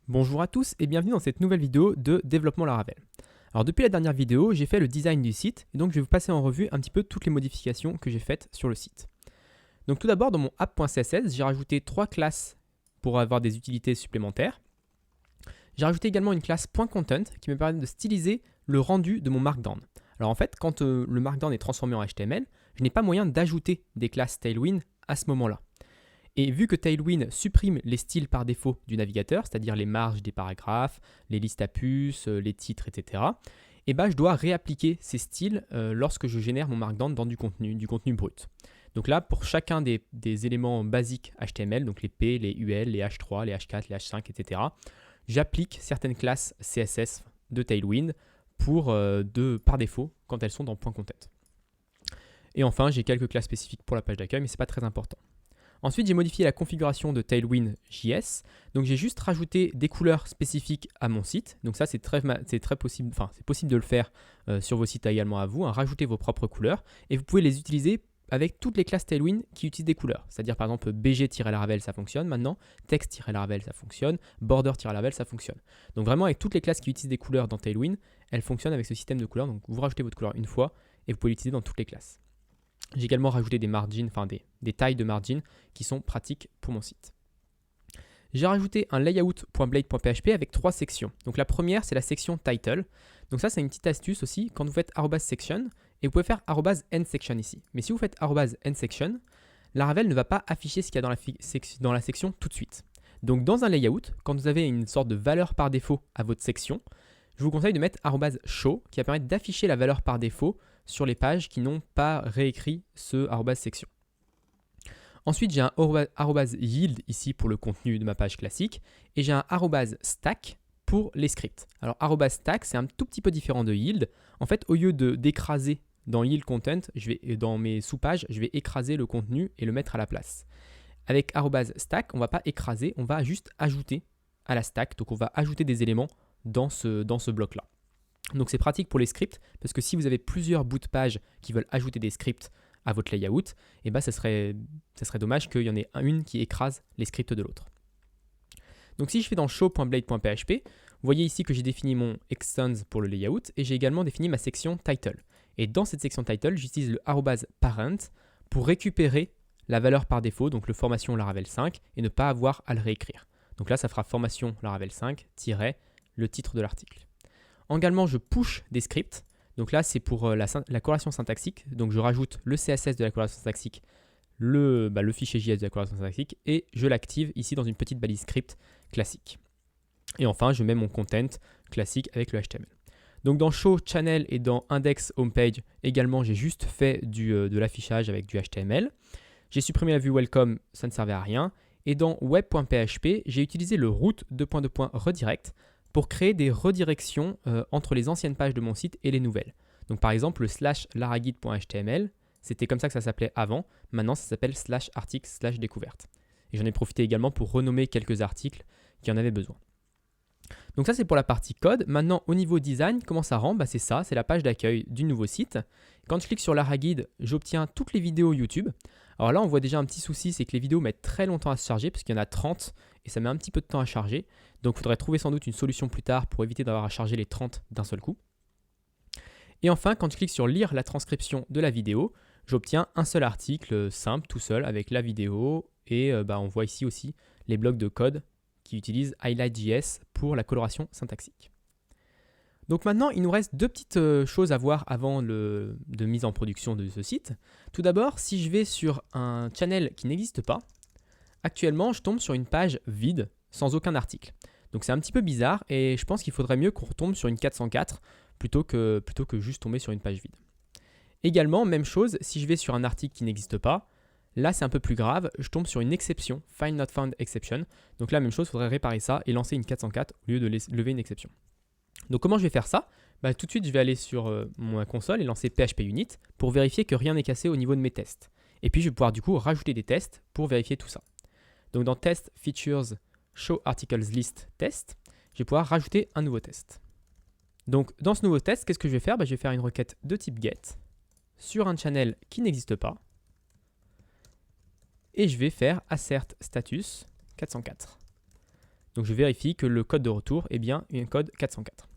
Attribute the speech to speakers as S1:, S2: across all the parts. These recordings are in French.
S1: Bonjour à tous et bienvenue dans cette nouvelle vidéo de développement Laravel. Alors depuis la dernière vidéo, j'ai fait le design du site et donc je vais vous passer en revue un petit peu toutes les modifications que j'ai faites sur le site. Donc tout d'abord dans mon app.css, j'ai rajouté 3 classes pour avoir des utilités supplémentaires. J'ai rajouté également une classe .content qui me permet de styliser le rendu de mon markdown. Alors en fait, quand le markdown est transformé en HTML, je n'ai pas moyen d'ajouter des classes Tailwind à ce moment-là. Et vu que Tailwind supprime les styles par défaut du navigateur, c'est-à-dire les marges des paragraphes, les listes à puces, les titres, etc., et ben je dois réappliquer ces styles lorsque je génère mon markdown dans du contenu brut. Donc là, pour chacun des éléments basiques HTML, donc les P, les UL, les H3, les H4, les H5, etc., j'applique certaines classes CSS de Tailwind par défaut quand elles sont dans .content. Et enfin, j'ai quelques classes spécifiques pour la page d'accueil, mais ce n'est pas très important. Ensuite, j'ai modifié la configuration de Tailwind.js. Donc, j'ai juste rajouté des couleurs spécifiques à mon site. Donc, ça, c'est très possible, c'est possible de le faire sur vos sites également à vous. Rajouter vos propres couleurs et vous pouvez les utiliser avec toutes les classes Tailwind qui utilisent des couleurs. C'est-à-dire, par exemple, bg-laravel, ça fonctionne maintenant. Text-laravel, ça fonctionne. Border-laravel, ça fonctionne. Donc, vraiment, avec toutes les classes qui utilisent des couleurs dans Tailwind, elles fonctionnent avec ce système de couleurs. Donc, vous rajoutez votre couleur une fois et vous pouvez l'utiliser dans toutes les classes. J'ai également rajouté des margins, des tailles de margins qui sont pratiques pour mon site. J'ai rajouté un layout.blade.php avec 3 sections. Donc la première, c'est la section title. Donc ça, c'est une petite astuce aussi quand vous faites @section et vous pouvez faire @endsection ici. Mais si vous faites @endsection, Laravel ne va pas afficher ce qu'il y a dans la section tout de suite. Donc dans un layout, quand vous avez une sorte de valeur par défaut à votre section, je vous conseille de mettre @show qui va permettre d'afficher la valeur par défaut sur les pages qui n'ont pas réécrit ce @section. Ensuite, j'ai un @yield ici pour le contenu de ma page classique et j'ai un @stack pour les scripts. Alors @stack, c'est un tout petit peu différent de yield. En fait, au lieu d'écraser dans yield content, dans mes sous-pages, je vais écraser le contenu et le mettre à la place. Avec @stack, on ne va pas écraser, on va juste ajouter à la stack. Donc on va ajouter des éléments dans ce bloc-là. Donc c'est pratique pour les scripts parce que si vous avez plusieurs bouts de page qui veulent ajouter des scripts à votre layout, et ben ça serait dommage qu'il y en ait une qui écrase les scripts de l'autre. Donc si je fais dans show.blade.php, vous voyez ici que j'ai défini mon extends pour le layout et j'ai également défini ma section title. Et dans cette section title, j'utilise le @parent pour récupérer la valeur par défaut, donc le formation Laravel 5, et ne pas avoir à le réécrire. Donc là, ça fera formation Laravel 5, le titre de l'article. Également, je push des scripts. Donc là, c'est pour la corrélation syntaxique. Donc je rajoute le CSS de la corrélation syntaxique, le fichier JS de la corrélation syntaxique, et je l'active ici dans une petite balise script classique. Et enfin, je mets mon content classique avec le HTML. Donc dans show channel et dans index homepage, également, j'ai juste fait de l'affichage avec du HTML. J'ai supprimé la vue welcome, ça ne servait à rien. Et dans web.php, j'ai utilisé le route redirect pour créer des redirections entre les anciennes pages de mon site et les nouvelles. Donc par exemple, le /laraguide.html, c'était comme ça que ça s'appelait avant. Maintenant, ça s'appelle /article/découverte. Et j'en ai profité également pour renommer quelques articles qui en avaient besoin. Donc ça, c'est pour la partie code. Maintenant, au niveau design, comment ça rend ? C'est ça, c'est la page d'accueil du nouveau site. Quand je clique sur Laraguide, j'obtiens toutes les vidéos YouTube. Alors là, on voit déjà un petit souci, c'est que les vidéos mettent très longtemps à se charger, parce qu'il y en a 30, et ça met un petit peu de temps à charger. Donc il faudrait trouver sans doute une solution plus tard pour éviter d'avoir à charger les 30 d'un seul coup. Et enfin, quand je clique sur lire la transcription de la vidéo, j'obtiens un seul article simple, tout seul, avec la vidéo, et on voit ici aussi les blocs de code qui utilisent Highlight.js pour la coloration syntaxique. Donc maintenant, il nous reste deux petites choses à voir avant de mise en production de ce site. Tout d'abord, si je vais sur un channel qui n'existe pas, actuellement, je tombe sur une page vide, sans aucun article. Donc c'est un petit peu bizarre et je pense qu'il faudrait mieux qu'on retombe sur une 404 plutôt que juste tomber sur une page vide. Également, même chose, si je vais sur un article qui n'existe pas, là c'est un peu plus grave, je tombe sur une exception, Find Not Found Exception. Donc là, même chose, il faudrait réparer ça et lancer une 404 au lieu de lever une exception. Donc comment je vais faire ça ? Tout de suite, je vais aller sur ma console et lancer PHP Unit pour vérifier que rien n'est cassé au niveau de mes tests. Et puis je vais pouvoir du coup rajouter des tests pour vérifier tout ça. Donc dans Test Features Show Articles List Test, je vais pouvoir rajouter un nouveau test. Donc dans ce nouveau test, qu'est-ce que je vais faire ? Je vais faire une requête de type get sur un channel qui n'existe pas. Et je vais faire assert status 404. Donc je vérifie que le code de retour est bien un code 404.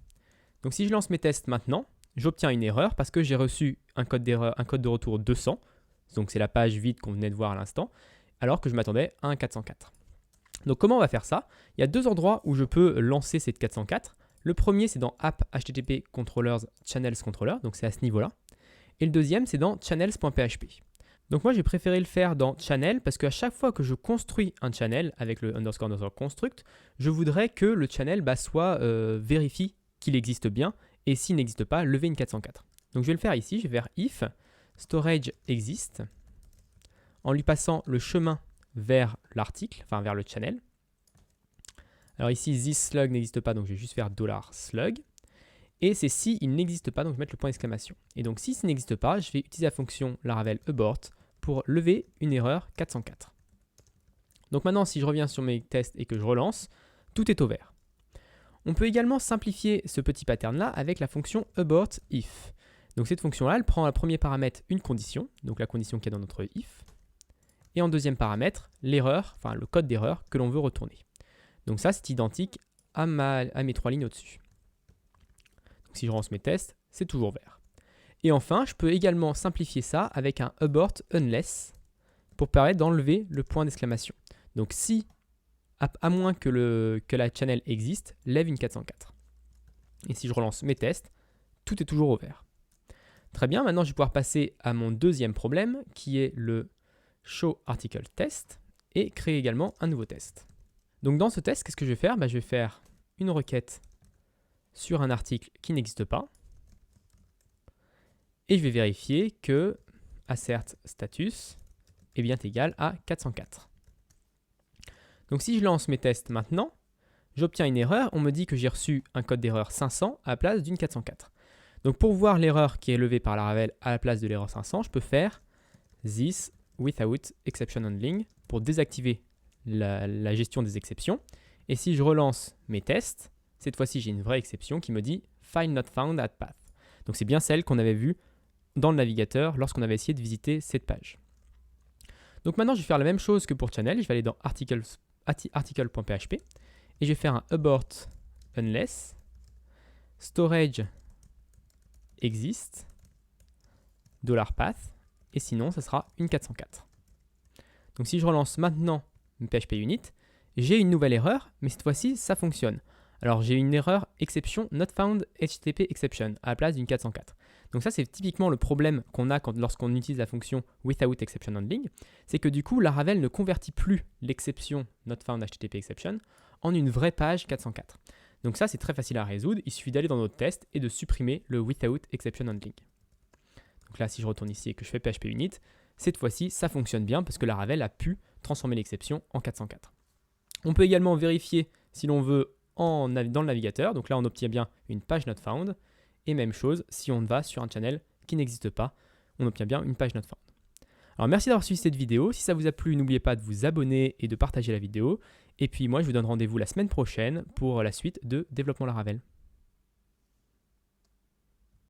S1: Donc si je lance mes tests maintenant, j'obtiens une erreur parce que j'ai reçu un code de retour 200. Donc c'est la page vide qu'on venait de voir à l'instant, alors que je m'attendais à un 404. Donc comment on va faire ça? Il y a deux endroits où je peux lancer cette 404. Le premier, c'est dans app http controllers channels controller, donc c'est à ce niveau-là. Et le deuxième, c'est dans channels.php. Donc moi, j'ai préféré le faire dans channel parce qu'à chaque fois que je construis un channel avec le underscore construct, je voudrais que le channel vérifie qu'il existe bien et s'il n'existe pas, lever une 404. Donc je vais le faire ici, je vais faire if storage exist en lui passant le chemin vers l'article, enfin vers le channel. Alors ici, this slug n'existe pas, donc je vais juste faire $slug. Et c'est si il n'existe pas, donc je vais mettre le point d'exclamation. Et donc si ça n'existe pas, je vais utiliser la fonction Laravel abort pour lever une erreur 404. Donc maintenant, si je reviens sur mes tests et que je relance, tout est au vert. On peut également simplifier ce petit pattern-là avec la fonction abort if. Donc cette fonction-là, elle prend en premier paramètre une condition, donc la condition qui est dans notre if, et en deuxième paramètre, l'erreur, enfin le code d'erreur que l'on veut retourner. Donc ça, c'est identique à mes 3 lignes au-dessus. Donc si je relance mes tests, c'est toujours vert. Et enfin, je peux également simplifier ça avec un abort unless pour permettre d'enlever le point d'exclamation. Donc si, à moins que la channel existe, lève une 404. Et si je relance mes tests, tout est toujours au vert. Très bien, maintenant je vais pouvoir passer à mon deuxième problème qui est le show article test et créer également un nouveau test. Donc dans ce test, qu'est-ce que je vais faire? Je vais faire une requête sur un article qui n'existe pas et je vais vérifier que assert status est bien égal à 404. Donc si je lance mes tests maintenant, j'obtiens une erreur, on me dit que j'ai reçu un code d'erreur 500 à la place d'une 404. Donc pour voir l'erreur qui est levée par Laravel à la place de l'erreur 500, je peux faire this without exception handling pour désactiver la gestion des exceptions. Et si je relance mes tests, cette fois-ci j'ai une vraie exception qui me dit file not found at path. Donc c'est bien celle qu'on avait vue dans le navigateur lorsqu'on avait essayé de visiter cette page. Donc maintenant je vais faire la même chose que pour channel, je vais aller dans article.php et je vais faire un abort unless storage exist $path et sinon ça sera une 404. Donc si je relance maintenant PHP unit, j'ai une nouvelle erreur, mais cette fois-ci ça fonctionne. Alors j'ai une erreur exception not found HTTP exception à la place d'une 404. Donc ça c'est typiquement le problème qu'on a lorsqu'on utilise la fonction without exception handling, c'est que du coup Laravel ne convertit plus l'exception not found HTTP exception en une vraie page 404. Donc ça c'est très facile à résoudre, il suffit d'aller dans notre test et de supprimer le without exception handling. Donc là si je retourne ici et que je fais PHP unit, cette fois-ci ça fonctionne bien parce que Laravel a pu transformer l'exception en 404. On peut également vérifier si l'on veut dans le navigateur, donc là on obtient bien une page not found, et même chose si on va sur un channel qui n'existe pas, on obtient bien une page not found. Alors merci d'avoir suivi cette vidéo, si ça vous a plu n'oubliez pas de vous abonner et de partager la vidéo, et puis moi je vous donne rendez-vous la semaine prochaine pour la suite de Développement Laravel.